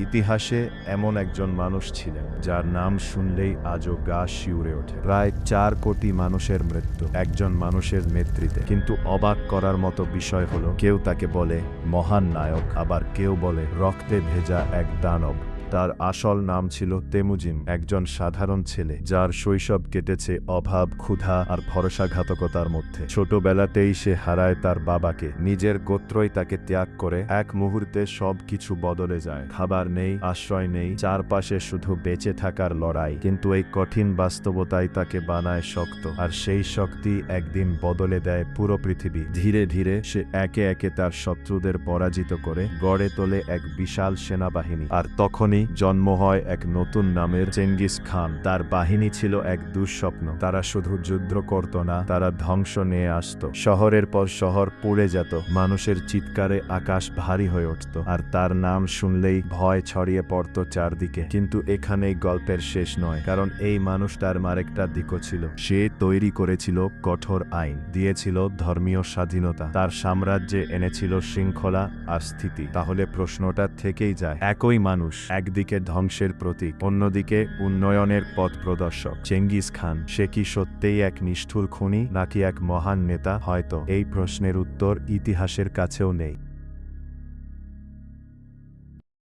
ইতিহাসে এমন একজন মানুষ ছিলেন যার নাম শুনলেই আজও গা শিউরে ওঠে। প্রায় 4 কোটি মানুষের মৃত্যু একজন মানুষের নেতৃত্বে। কিন্তু অবাক করার মতো বিষয় হলো, কেউ তাকে বলে মহান নায়ক, আবার কেউ বলে রক্তে ভেজা এক দানব। তার আসল নাম ছিল তেমুজিন, একজন সাধারণ ছেলে যার শৈশব কেটেছে অভাব, ক্ষুধা আর ভরসাঘাতকতার মধ্যে। ছোটবেলাতেই সে হারায় তার বাবাকে, নিজের গোত্রই তাকে ত্যাগ করে। এক মুহূর্তে সব কিছু বদলে যায়। খাবার নেই, আশ্রয় নেই, চারপাশে শুধু বেঁচে থাকার লড়াই। কিন্তু এই কঠিন বাস্তবতাই তাকে বানায় শক্ত, আর সেই শক্তি একদিন বদলে দেয় পুরো পৃথিবী। ধীরে ধীরে সে একে একে তার শত্রুদের পরাজিত করে গড়ে তোলে এক বিশাল সেনাবাহিনী। আর তখনই জন্ম হয় এক নতুন নামের চেঙ্গিস খান। তার বাহিনী ছিল এক দুঃস্বপ্ন। তারা শুধু যুদ্ধ করত না, তারা ধ্বংস নিয়ে আসত। শহরের পর শহর পুড়ে যেত, মানুষের চিৎকারে আকাশ ভারী হয়ে উঠত, আর তার নাম শুনলেই ভয় ছড়িয়ে পড়ত চারদিকে। কিন্তু এখানেই গল্পের শেষ নয়, কারণ এই মানুষটার আরেকটা দিকও ছিল। সে তৈরি করেছিল কঠোর আইন, দিয়েছিল ধর্মীয় স্বাধীনতা, তার সাম্রাজ্যে এনেছিল শৃঙ্খলা আর স্থিতি। তাহলে প্রশ্নটা থেকেই যায়, একই মানুষ, একদিকে ধ্বংসের প্রতীক, অন্যদিকে উন্নয়নের পথ প্রদর্শক। চেঙ্গিস খান, সে কি সত্যিই এক নিষ্ঠুর খুনি, নাকি এক মহান নেতা? হয়তো এই প্রশ্নের উত্তর ইতিহাসের কাছেও নেই।